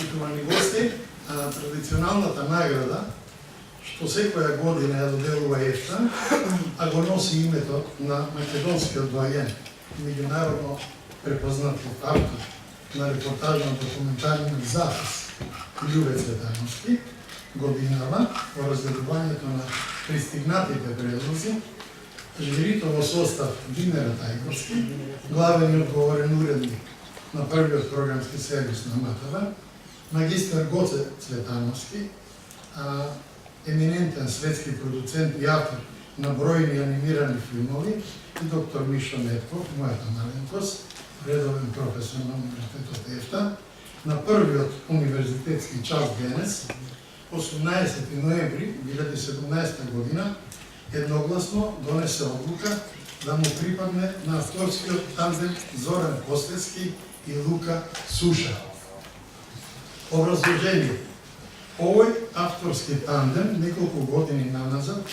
почитувани гости, традиционалната награда, што секоја година ја доделува ЕФТА, а го носи името на македонскиот доајен, меѓународно препознат автор на репортажно-документарниот запис Љубе Цветановски, годинава во разгледувањето на пристигнатите предлози, жирито во состав Димера Тајковски, главен и одговорен уредник на првиот програмски сервис на МТВ, магистар Гоце Цветановски, еминентен светски продуцент и автор на бројни анимирани филмови, и доктор Мишо Нетков, мојата маленкост, редовен професор на Универзитетот ЕФТА, на првиот универзитетски час денес, 18 ноември 2017 година, едногласно донесе одлука да му припадне на авторскиот тандем Зоран Костевски и Лука Суша. Образложение. Овој авторски тандем неколку години наназад,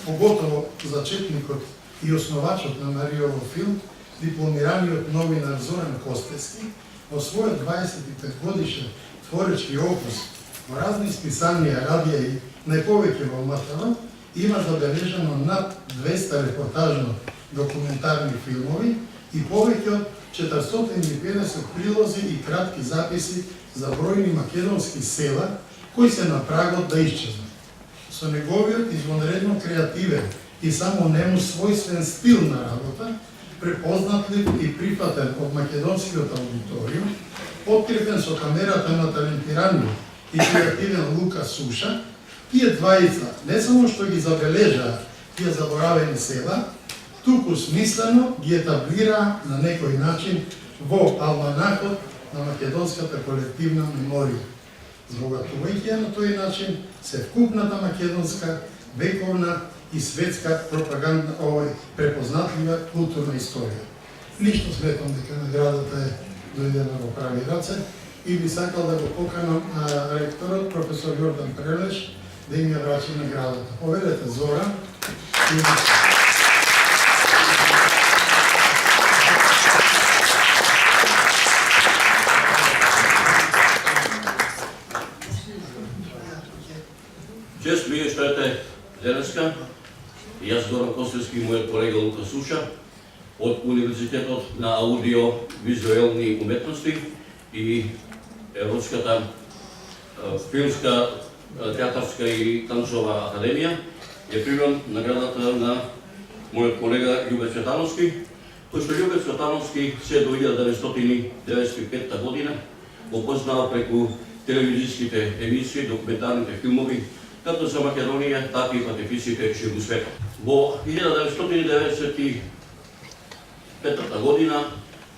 поготово зачетникот и основачот на Маријово филм, дипломираниот новинар Зоран Костевски, во својот 25 годишен творечки опус во разни списанија, радија и најповеќе во МТВ, има забележано над 200 репортажно документарни филмови и повеќе од 450 прилози и кратки записи за бројни македонски села кои се на прагот да исчезнат. Со неговиот извонредно креативен и само нему својствен стил на работа, препознатлив и прифатен од македонскиот аудиториум, подкрепен со камерата на талентираниот и креативен Лука Суша, тие двајца не само што ги забележаа тие заборавени села, туку смислено ги етаблираа на некој начин во алманахот на македонската колективна меморија, збогатувајќи на тој начин севкупната македонска, вековна и светска пропаганда, препознатлива културна историја. Лично сметам дека наградата е дојдена во прави раце и би сакал да го поканам ректорот, професор Јордан Прелеш, да им ја врачи наградата. Повелете, Зора. Чест ми е што ете денеска. Јас Зоран Костевски и мојот колега Лука Суша од Универзитетот на аудио-визуелни уметности и Европската филмска, театарска и танцова академија. Ја примам наградата на мојот колега Љубе Цветановски, кој што Љубе Цветановски се до 1995 година го познава преку телевизиските емисии, документарните филмови, како за Македонија, така и патефисите ширу светот. Во 1995 година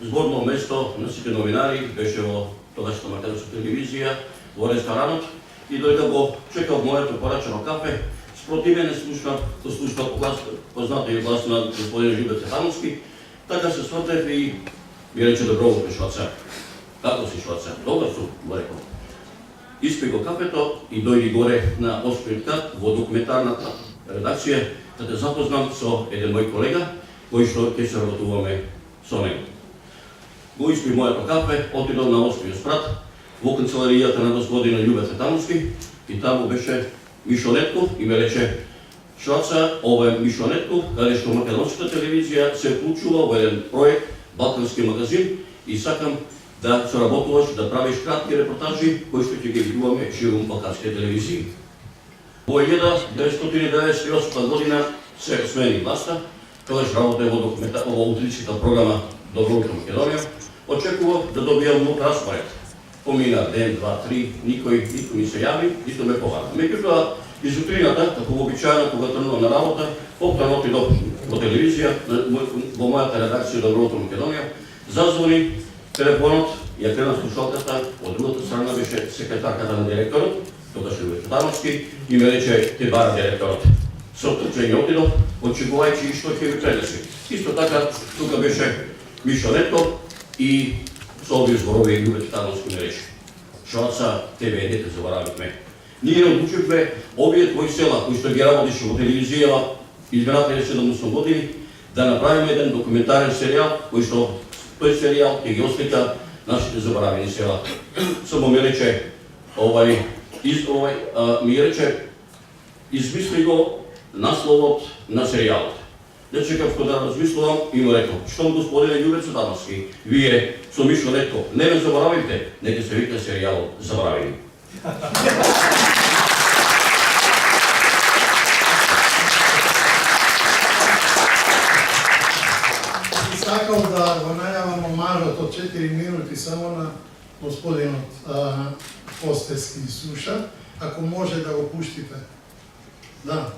зборно место на сите новинари беше во тогашната македонска телевизија, во ресторанот, и дојде го чекав моето порачено кафе, спроти мене слушна позната и глас на господин Љубе Цветановски, така се свртев и ми рече добро утре Шваца. Како си Шваца? Добар сум, го рекол. Испи го кафето и дојди горе на осмиот кат во документарната редакција, да те запознам со еден мој колега, кој што ќе се работуваме со него. Го испи моето кафе, отидов на осмиот спрат во канцеларијата на господин Љубе Цветановски и таму беше Мишо Нетков и ме рече: Шваца, ова е Мишо Нетков, каде што македонската телевизија се вклучува во еден проект Балкански магазин и сакам да соработуваш, да правиш кратки репортажи кои што ќе ги видуваме ширум балканските телевизии. Во 1998 година се смени власта, тогаш работев во утринската програма Добро утро Македонија. Очекував да добијам нов распоред. Помина ден, два, три, никој ми се јави, ниту ме повара. Меѓутоа, из утрината, како вообичаено кога тргнувам на работа, поптано отидов во телевизија, во мојата редакција Добро утро Македонија, зазвони телефонот, ја крена слушалката, од другата страна беше секретарката на директорот, тогаш Љубе Цветановски, и ме рече: те бара директорот. Со трчење отидов, очекувајќи што ќе ви пренеси. Исто така, тука беше Мишо Нетков и со овие зборови Љубе Цветановски ме рече: Шваца, тебе не те заборавивме. Ние одлучивме овие твои села, кои што ги работише во телевизија изминалите 70 години, да направиме еден документарен серијал, кој што тој серијал ќе ги ослика нашите заборавени села. Само ме рече: ми рече, измисли го насловот на серијалот. Не чекав кога да размислувам и му рекол, штом господине Љубец Адамски, вие со Мишо Нетко, не ме заборавите, нека се викне серијалот Забравени. Сакал да го најавам омажот од 4 минути само на господинот Костески и Суша, ако може да го пуштите. Да.